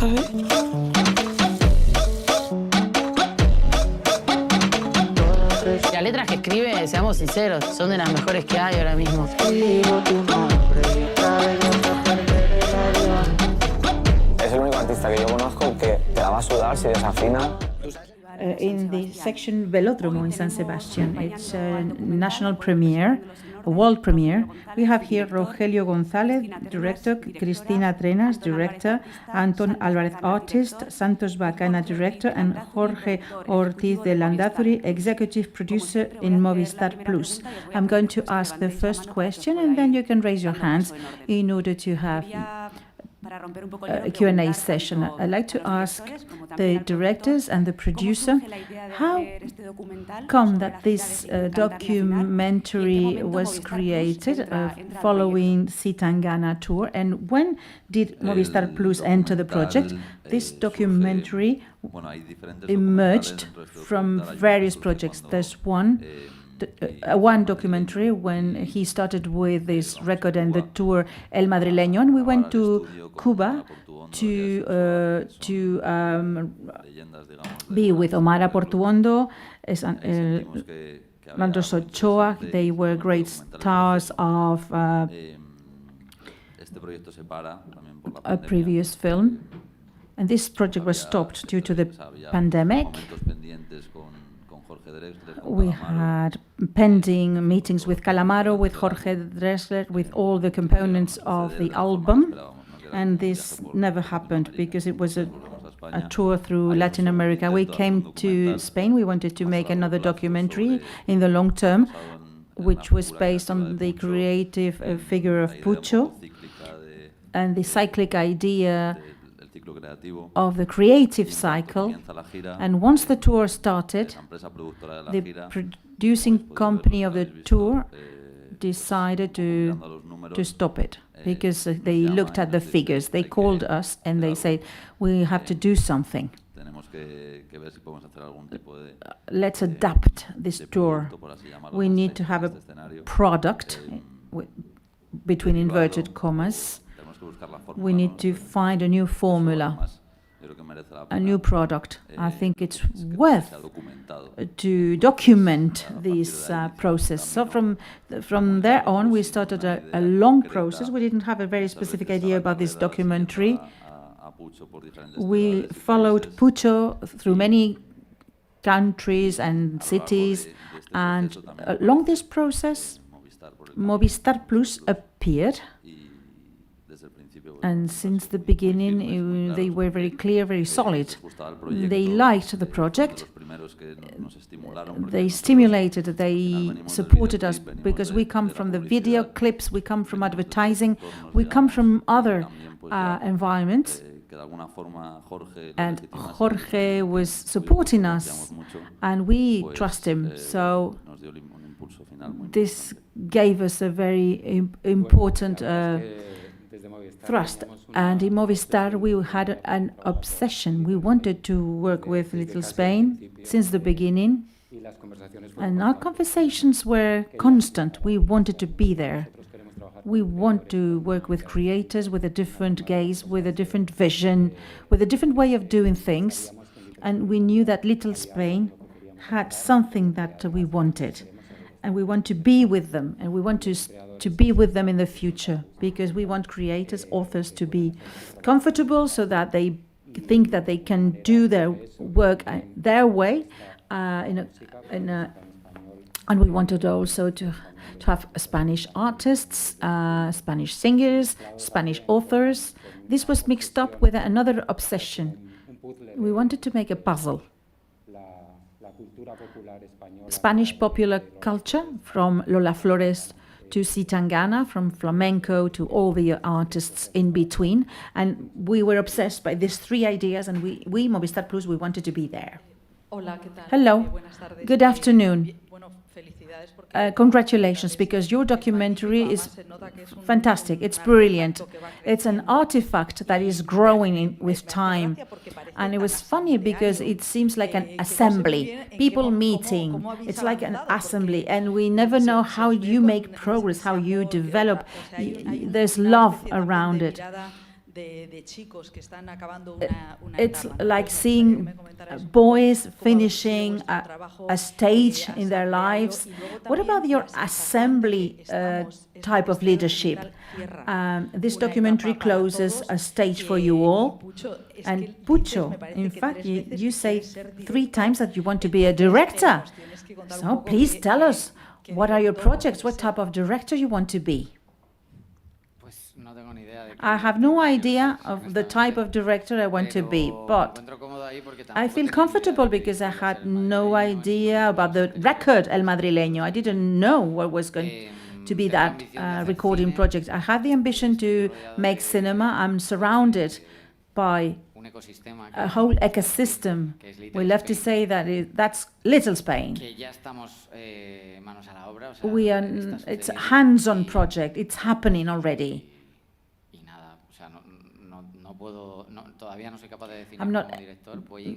acabé. Las letras que escribe, seamos sinceros, son de las mejores que hay ahora mismo. Es el único artista que yo conozco que te la va a sudar si desafina. In the section Velodrome in San Sebastian. It's a national premiere, a world premiere. We have here Rogelio González, director, Cristina TRENAS, director, ANTÓN ÁLVAREZ, artist, SANTOS BACANA, director, and Jorge Ortiz de Landazuri, executive producer in Movistar Plus. I'm going to ask the first question, and then you can raise your hands in order to have a Q&A session. I'd like to ask the directors and the producer, how come that this documentary was created following Zetangana tour, and when did Movistar Plus enter the project? This documentary emerged from various projects. There's one documentary when he started with this record and the tour El Madrileño, and we went to Cuba to be with Omar Portuondo, Andros Ochoa. They were great stars of a previous film, and this project was stopped due to the pandemic. We had pending meetings with Calamaro, with Jorge Drexler, with all the components of the album, and this never happened because it was a tour through Latin America. We came to Spain. We wanted to make another documentary in the long term, which was based on the creative figure of Pucho and the cyclic idea of the creative cycle. And once the tour started, the producing company of the tour decided to stop it because they looked at the figures. They called us and they said, we have to do something. Let's adapt this tour. We need to have a product, between inverted commas. We need to find a new formula, a new product. I think it's worth to document this process. So from there on, we started a long process. We didn't have a very specific idea about this documentary. We followed Pucho through many countries and cities, and along this process, Movistar Plus appeared. And since the beginning, they were very clear, very solid. They liked the project. They stimulated, they supported us because we come from the video clips, we come from advertising, we come from other environments. And Jorge was supporting us, and we trust him. So this gave us a very important thrust. And in Movistar, we had an obsession. We wanted to work with Little Spain since the beginning, and our conversations were constant. We wanted to be there. We want to work with creators with a different gaze, with a different vision, with a different way of doing things. And we knew that Little Spain had something that we wanted. And we want to be with them, and we want to be with them in the future, because we want creators, authors to be comfortable so that they think that they can do their work their way. And we wanted also to have Spanish artists, Spanish singers, Spanish authors. This was mixed up with another obsession. We wanted to make a puzzle. Spanish popular culture, from Lola Flores to Zetangana, from flamenco to all the artists in between. And we were obsessed by these three ideas, and we Movistar Plus, we wanted to be there. Hello, good afternoon. Congratulations, because your documentary is fantastic. It's brilliant. It's an artifact that is growing with time. And it was funny because it seems like an assembly, people meeting. It's like an assembly, and we never know how you make progress, how you develop. There's love around it. It's like seeing boys finishing a stage in their lives. What about your assembly type of leadership? This documentary closes a stage for you all. And Pucho, in fact, you say 3 times that you want to be a director. So please tell us, what are your projects? What type of director you want to be? I have no idea of the type of director I want to be, but I feel comfortable because I had no idea about the record El Madrileño. I didn't know what was going to be that recording project. I had the ambition to make cinema. I'm surrounded by a whole ecosystem. We love to say that that's Little Spain. It's a hands-on project. It's happening already. I'm not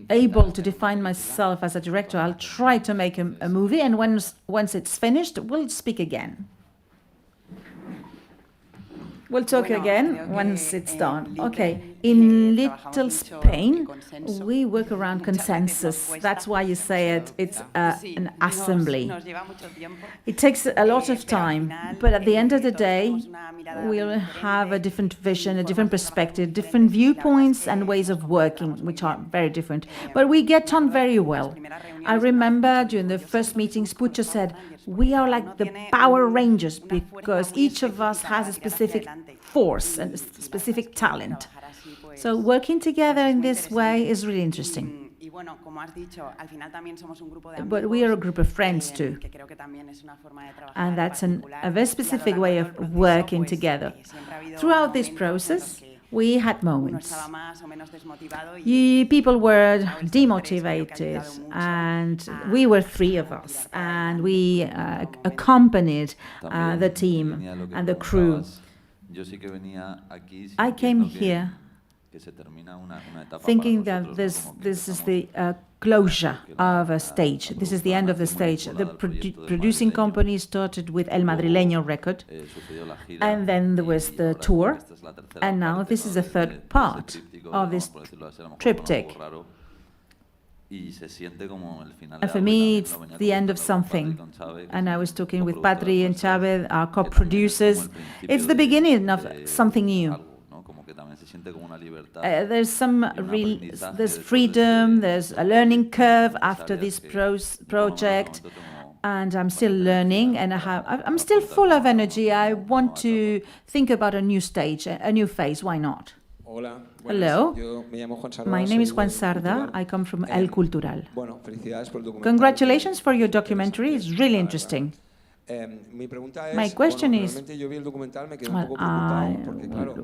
able to define myself as a director. I'll try to make a movie, and once it's finished, we'll speak again. We'll talk again once it's done. Okay, in Little Spain, we work around consensus. That's why you say it's an assembly. It takes a lot of time, but at the end of the day, we'll have a different vision, a different perspective, different viewpoints and ways of working, which are very different. But we get on very well. I remember during the first meetings, Pucho said, we are like the Power Rangers because each of us has a specific force and a specific talent. So working together in this way is really interesting. But we are a group of friends too. And that's a very specific way of working together. Throughout this process, we had moments. People were demotivated, and we were 3 of us, and we accompanied the team and the crew. I came here thinking that this is the closure of a stage. This is the end of the stage. The producing company started with El Madrileño record, and then there was the tour, and now this is the 3rd part of this triptych. And for me, it's the end of something. And I was talking with Patri and Chavez, our co-producers. It's the beginning of something new. There's freedom, there's a learning curve after this project, and I'm still learning, and I'm still full of energy. I want to think about a new stage, a new phase. Why not? Hello, my name is Juan Sarda. I come from El Cultural. Congratulations for your documentary. It's really interesting. My question is, I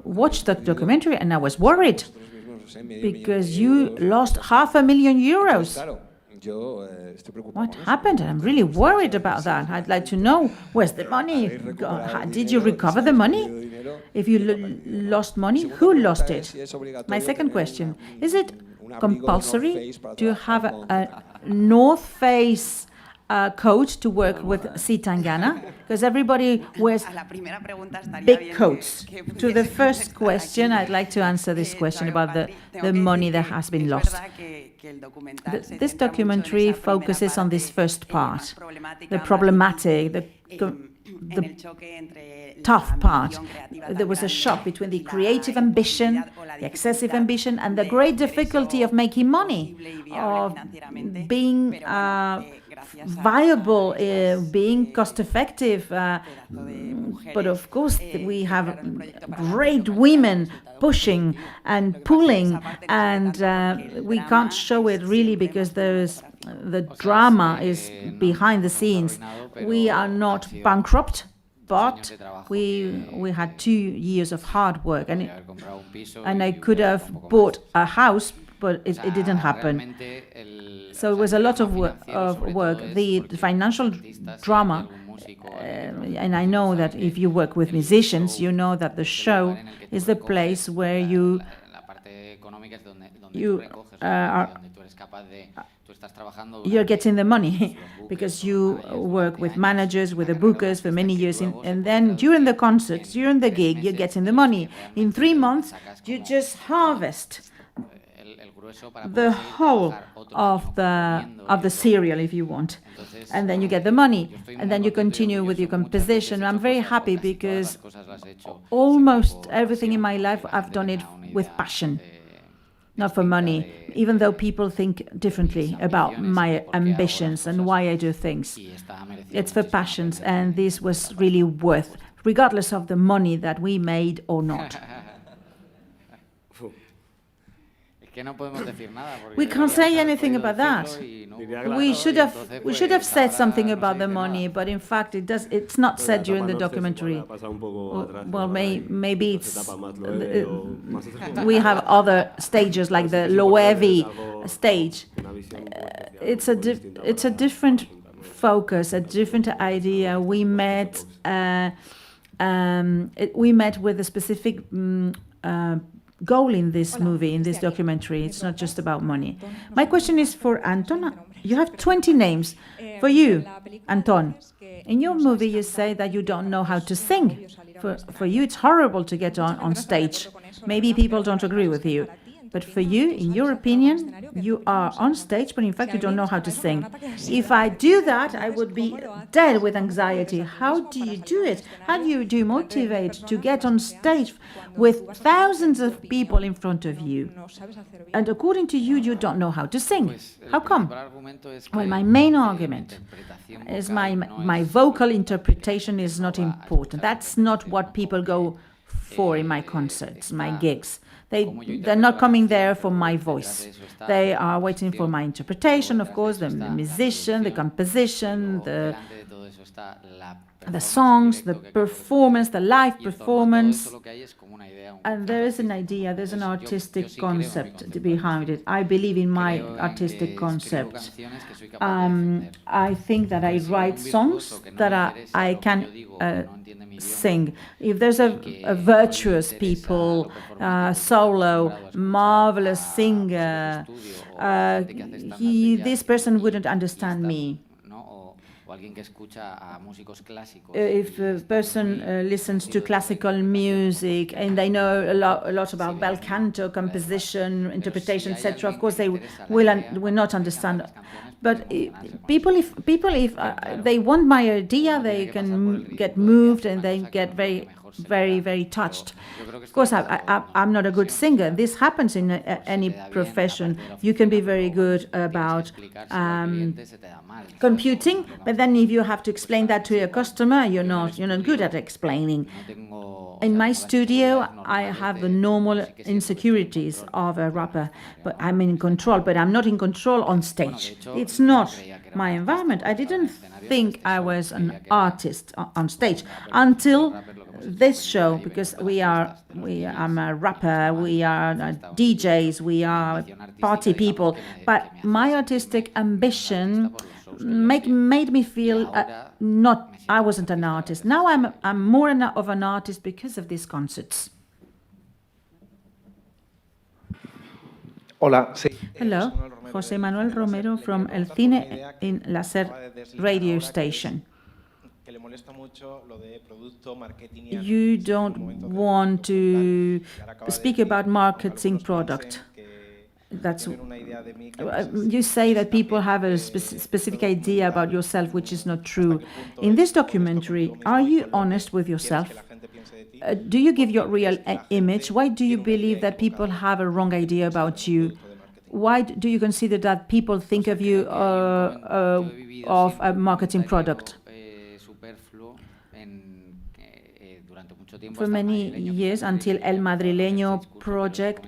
watched that documentary and I was worried because you lost €500,000. What happened? I'm really worried about that. I'd like to know, where's the money? Did you recover the money? If you lost money, who lost it? My second question, is it compulsory to have a North Face coat to work with Zetangana? Because everybody wears big coats. To the first question, I'd like to answer this question about the money that has been lost. This documentary focuses on this first part, the problematic, the tough part. There was a shock between the creative ambition, the excessive ambition, and the great difficulty of making money, of being viable, being cost-effective. But of course, we have great women pushing and pulling, and we can't show it really because the drama is behind the scenes. We are not bankrupt, but we had 2 years of hard work, and I could have bought a house, but it didn't happen. So it was a lot of work. The financial drama, and I know that if you work with musicians, you know that the show is the place where you you're getting the money because you work with managers, with the bookers for many years, and then during the concert, during the gig, you're getting the money. In 3 months, you just harvest the whole of the cereal, if you want, and then you get the money, and then you continue with your composition. I'm very happy because almost everything in my life I've done it with passion, not for money, even though people think differently about my ambitions and why I do things. It's for passions, and this was really worth, regardless of the money that we made or not. We can't say anything about that. We should have said something about the money, but in fact it's not said during the documentary. Well, maybe it's we have other stages like the Loevi stage. It's a different focus, a different idea. We met with a specific goal in this movie, in this documentary. It's not just about money. My question is for Anton. You have 20 names. For you, Anton, in your movie you say that you don't know how to sing. For you it's horrible to get on stage. Maybe people don't agree with you. But for you, in your opinion, you are on stage, but in fact you don't know how to sing. If I do that, I would be dead with anxiety. How do you do it? How do you motivate to get on stage with thousands of people in front of you? And according to you, you don't know how to sing. How come? Well, my main argument is my vocal interpretation is not important. That's not what people go for in my concerts, my gigs. They're not coming there for my voice. They are waiting for my interpretation, of course, the musician, the composition, the songs, the performance, the live performance. And there is an idea, there's an artistic concept behind it. I believe in my artistic concept. I think that I write songs that I can sing. If there's a virtuous people, solo, marvelous singer, this person wouldn't understand me. If a person listens to classical music and they know a lot about bel canto, composition, interpretation, etc., of course they will not understand. But people, if they want my idea, they can get moved and they get very, very touched. Of course, I'm not a good singer. This happens in any profession. You can be very good about computing, but then if you have to explain that to your customer, you're not good at explaining. In my studio, I have the normal insecurities of a rapper, but I'm in control, but I'm not in control on stage. It's not my environment. I didn't think I was an artist on stage until this show, because I'm a rapper, we are DJs, we are party people, but my artistic ambition made me feel I wasn't an artist. Now I'm more of an artist because of these concerts. Hola, sí. Hello, José Manuel Romero from El Cine in La Ser radio station. You don't want to speak about marketing product. You say that people have a specific idea about yourself, which is not true. In this documentary, are you honest with yourself? Do you give your real image? Why do you believe that people have a wrong idea about you? Why do you consider that people think of you of a marketing product? For many years, until El Madrileño project,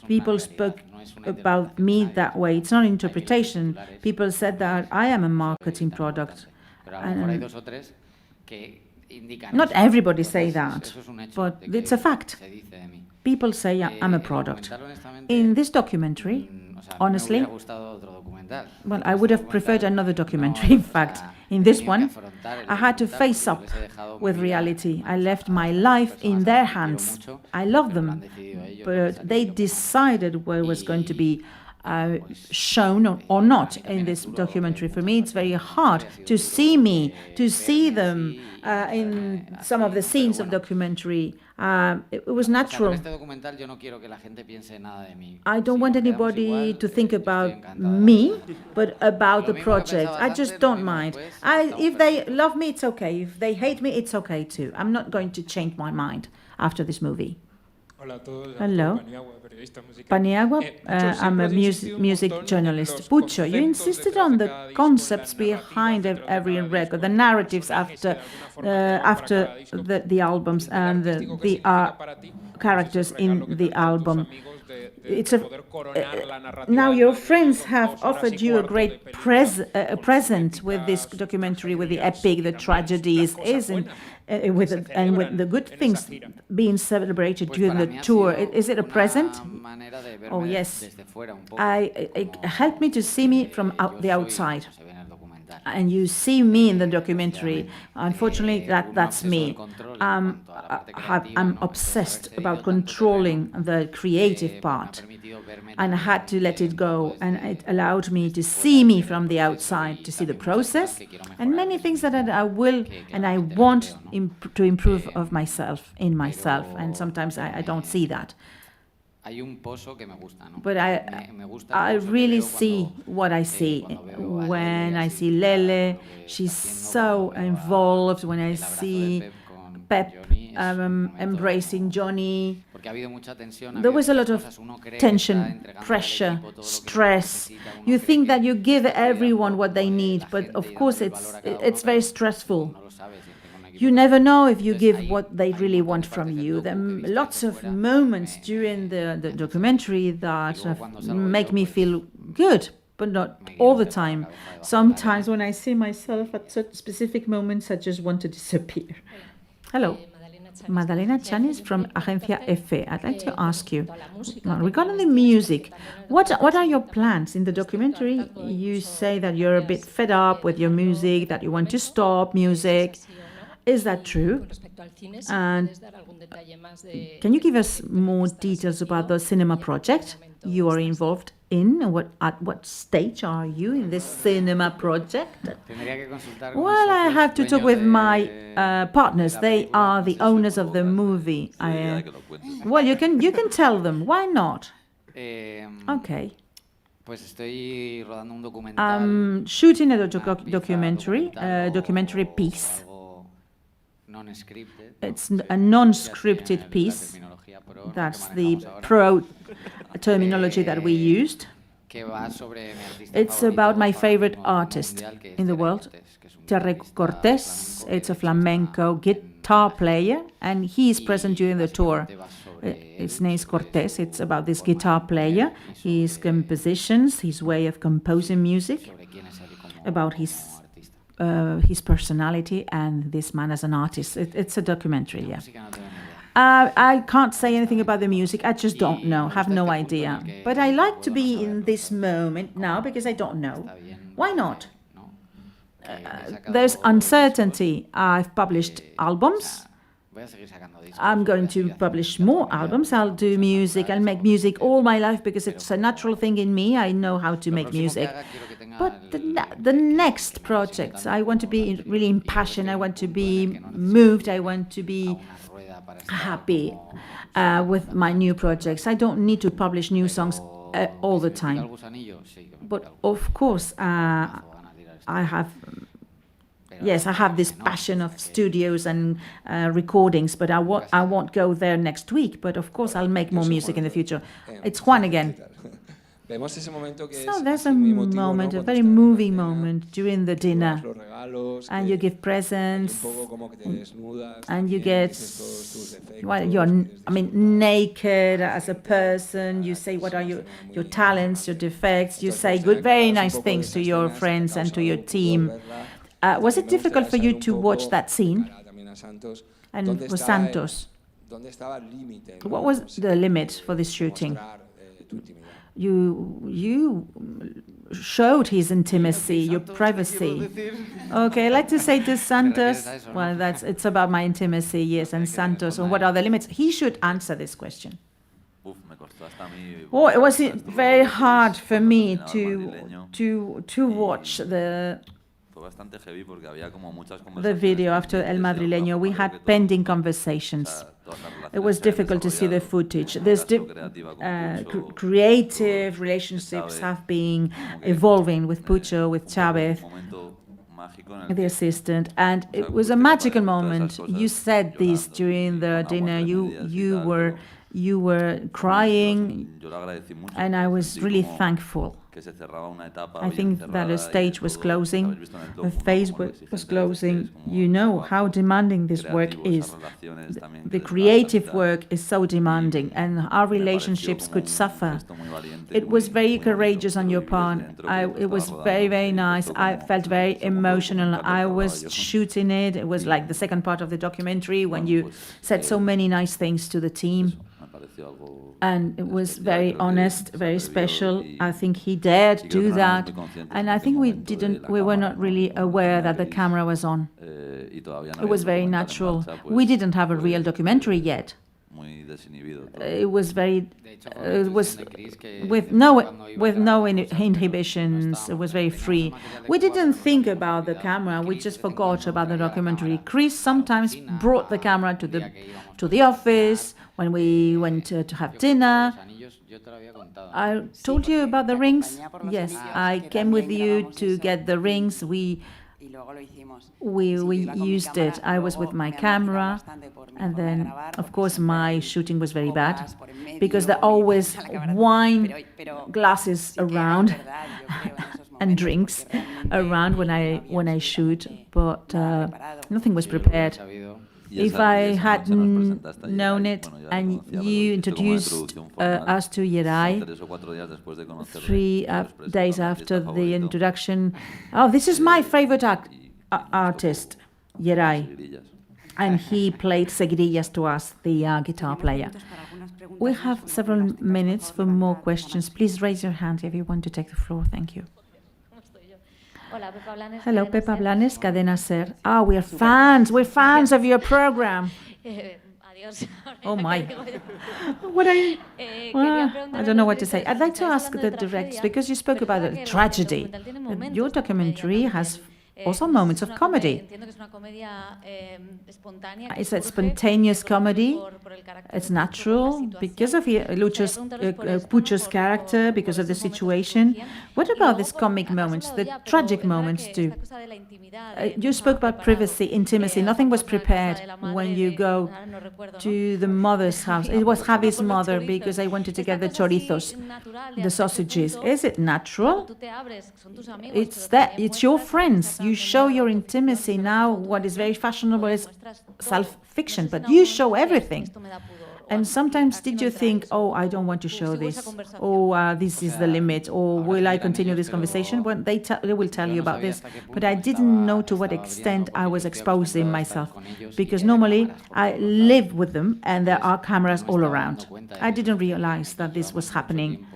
people spoke about me that way. It's not interpretation. People said that I am a marketing product. And not everybody say that, but it's a fact. People say I'm a product. In this documentary, honestly, well, I would have preferred another documentary. In fact, in this one, I had to face up with reality. I left my life in their hands. I love them, but they decided what was going to be shown or not in this documentary. For me, it's very hard to see them in some of the scenes of documentary. It was natural. I don't want anybody to think about me, but about the project. I just don't mind. If they love me, it's okay. If they hate me, it's okay too. I'm not going to change my mind after this movie. Hello. Paniagua, I'm a music journalist. Pucho, you insisted on the concepts behind every record, the narratives after the albums and the characters in the album. Now your friends have offered you a great present with this documentary, with the epic, the tragedies, with the good things being celebrated during the tour. Is it a present? Oh yes. It helped me to see me from the outside. And you see me in the documentary. Unfortunately, that's me. I'm obsessed about controlling the creative part, and I had to let it go, and it allowed me to see me from the outside, to see the process, and many things that I will and I want to improve of myself, and sometimes I don't see that. But I really see what I see. When I see Lele, she's so involved. When I see Pep embracing Johnny, there was a lot of tension, pressure, stress. You think that you give everyone what they need, but of course it's very stressful. You never know if you give what they really want from you. There are lots of moments during the documentary that make me feel good, but not all the time. Sometimes when I see myself at such specific moments, I just want to disappear. Hello. Madalena Chanis from Agencia EFE. I'd like to ask you, regarding the music, what are your plans? In the documentary, you say that you're a bit fed up with your music, that you want to stop music. Is that true? And can you give us more details about the cinema project you are involved in? At what stage are you in this cinema project? Well, I have to talk with my partners. They are the owners of the movie. Well, you can tell them. Why not? Okay. I'm shooting a documentary piece. It's a non-scripted piece. That's the terminology that we used. It's about my favorite artist in the world, Terry Cortés. It's a flamenco guitar player, and he is present during the tour. His name is Cortés. It's about this guitar player, his compositions, his way of composing music, about his personality and this man as an artist. It's a documentary, yeah. I can't say anything about the music. I just don't know, have no idea. But I like to be in this moment now because I don't know. Why not? There's uncertainty. I've published albums. I'm going to publish more albums. I'll do music. I'll make music all my life because it's a natural thing in me. I know how to make music. But the next projects, I want to be really impassioned. I want to be moved. I want to be happy with my new projects. I don't need to publish new songs all the time. But of course, I have this passion of studios and recordings, but I won't go there next week. But of course, I'll make more music in the future. It's Juan again. So there's a moment, a very moving moment during the dinner, and you give presents, and you get, well, you're naked as a person. You say what are your talents, your defects. You say very nice things to your friends and to your team. Was it difficult for you to watch that scene? And for Santos, what was the limit for this shooting? You showed his intimacy, your privacy. Okay, I'd like to say to Santos, well, it's about my intimacy, yes, and Santos, and what are the limits? He should answer this question. Oh, it was very hard for me to watch the video after El Madrileño. We had pending conversations. It was difficult to see the footage. There's creative relationships have been evolving with Pucho, with Chavez, the assistant, and it was a magical moment. You said this during the dinner. You were crying, and I was really thankful. I think that a stage was closing, a phase was closing. You know how demanding this work is. The creative work is so demanding, and our relationships could suffer. It was very courageous on your part. It was very, very nice. I felt very emotional. I was shooting it. It was like the second part of the documentary when you said so many nice things to the team. And it was very honest, very special. I think he dared do that. And I think we were not really aware that the camera was on. It was very natural. We didn't have a real documentary yet. It was with no inhibitions. It was very free. We didn't think about the camera. We just forgot about the documentary. CRIS sometimes brought the camera to the office when we went to have dinner. I told you about the rings. Yes, I came with you to get the rings. We used it. I was with my camera, and then, of course, my shooting was very bad because there are always wine glasses around and drinks around when I shoot, but nothing was prepared. If I had known it and you introduced us to Yeray 3 days after the introduction, oh, this is my favorite artist, Yeray, and he played seguirillas to us, the guitar player. We have several minutes for more questions. Please raise your hand if you want to take the floor. Thank you. Hello, Pepa Blanes, Cadena Ser. Ah, we are fans. We're fans of your program. Oh my. I don't know what to say. I'd like to ask the directors, because you spoke about a tragedy. Your documentary has also moments of comedy. It's a spontaneous comedy. It's natural because of Pucho's character, because of the situation. What about these comic moments, the tragic moments too? You spoke about privacy, intimacy. Nothing was prepared when you go to the mother's house. It was Javi's mother because I wanted to get the chorizos, the sausages. Is it natural? It's your friends. You show your intimacy. Now what is very fashionable is self-fiction, but you show everything. And sometimes did you think, oh, I don't want to show this, or this is the limit, or will I continue this conversation? Well, they will tell you about this, but I didn't know to what extent I was exposing myself, because normally I live with them and there are cameras all around. I didn't realize that this was happening.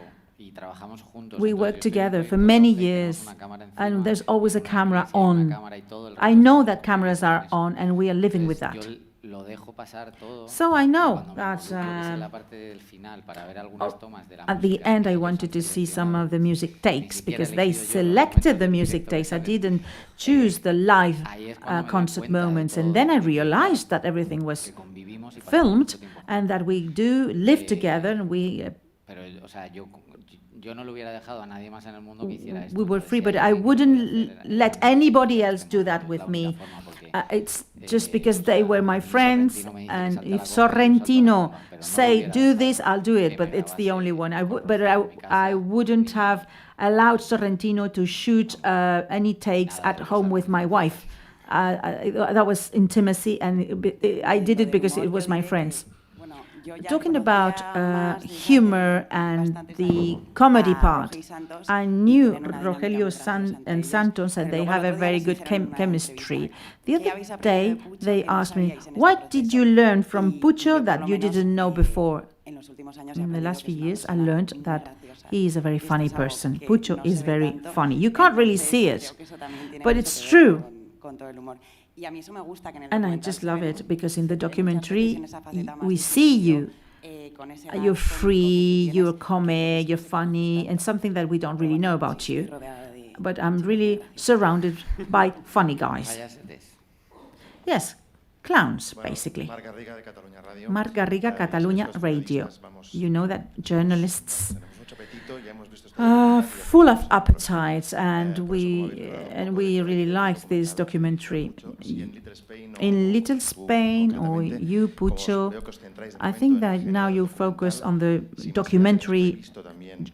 We work together for many years, and there's always a camera on. I know that cameras are on, and we are living with that. So I know that at the end I wanted to see some of the music takes, because they selected the music takes. I didn't choose the live concert moments, and then I realized that everything was filmed and that we do live together, and we were free, but I wouldn't let anybody else do that with me. It's just because they were my friends, and if Sorrentino say do this, I'll do it, but it's the only one. I wouldn't have allowed Sorrentino to shoot any takes at home with my wife. That was intimacy, and I did it because it was my friends. Talking about humor and the comedy part, I knew Rogelio and SANTOS said they have a very good chemistry. The other day, they asked me, what did you learn from Pucho that you didn't know before? In the last few years, I learned that he is a very funny person. Pucho is very funny. You can't really see it, but it's true. And I just love it, because in the documentary, we see you You're free, you're comic, you're funny, and something that we don't really know about you. But I'm really surrounded by funny guys. Yes, clowns, basically. Marc Garriga, Catalunya Radio. You know that journalists are full of appetite, and we really liked this documentary. In Little Spain, or you, Pucho, I think that now you focus on the documentary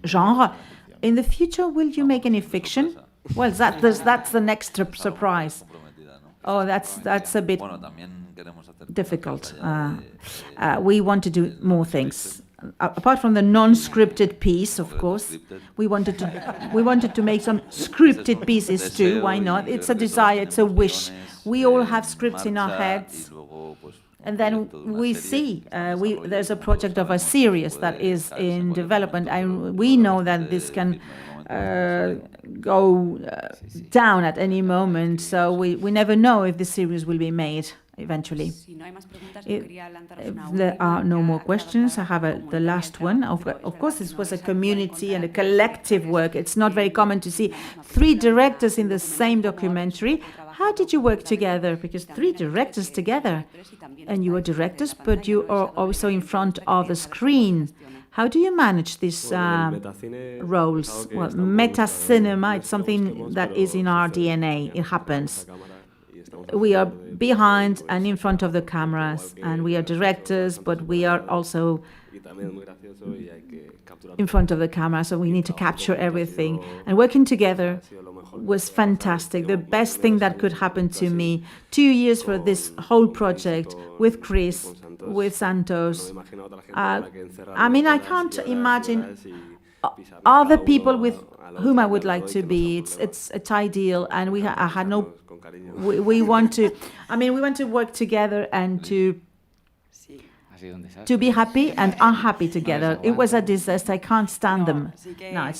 genre. In the future, will you make any fiction? Well, that's the next surprise. Oh, that's a bit difficult. We want to do more things. Apart from the non-scripted piece, of course, we wanted to make some scripted pieces too. Why not? It's a desire, it's a wish. We all have scripts in our heads, and then we see there's a project of a series that is in development, and we know that this can go down at any moment. So we never know if the series will be made eventually. If there are no more questions, I have the last one. Of course, this was a community and a collective work. It's not very common to see 3 directors in the same documentary. How did you work together? Because 3 directors together, and you are directors, but you are also in front of the screen. How do you manage these roles? Well, meta cinema, it's something that is in our DNA. It happens. We are behind and in front of the cameras, and we are directors, but we are also in front of the camera, so we need to capture everything. And working together was fantastic. The best thing that could happen to me. 2 years for this whole project with CRIS, with SANTOS. I mean, I can't imagine other people with whom I would like to be. It's ideal, and we want to work together and to be happy and unhappy together. It was a disaster. I can't stand them. No,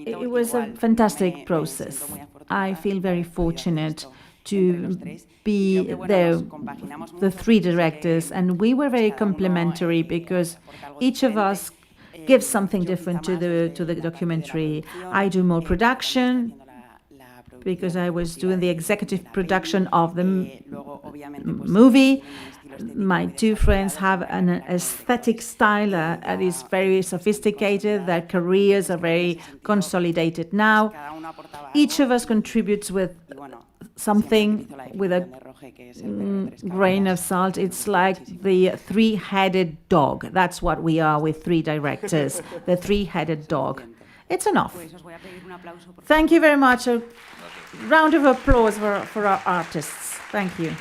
it was a fantastic process. I feel very fortunate to be there, the 3 directors, and we were very complementary because each of us gives something different to the documentary. I do more production because I was doing the executive production of the movie. My 2 friends have an aesthetic style that is very sophisticated. Their careers are very consolidated now. Each of us contributes with something, with a grain of salt. It's like the 3-headed dog. That's what we are with 3 directors, the 3-headed dog. It's enough. Thank you very much. A round of applause for our artists. Thank you.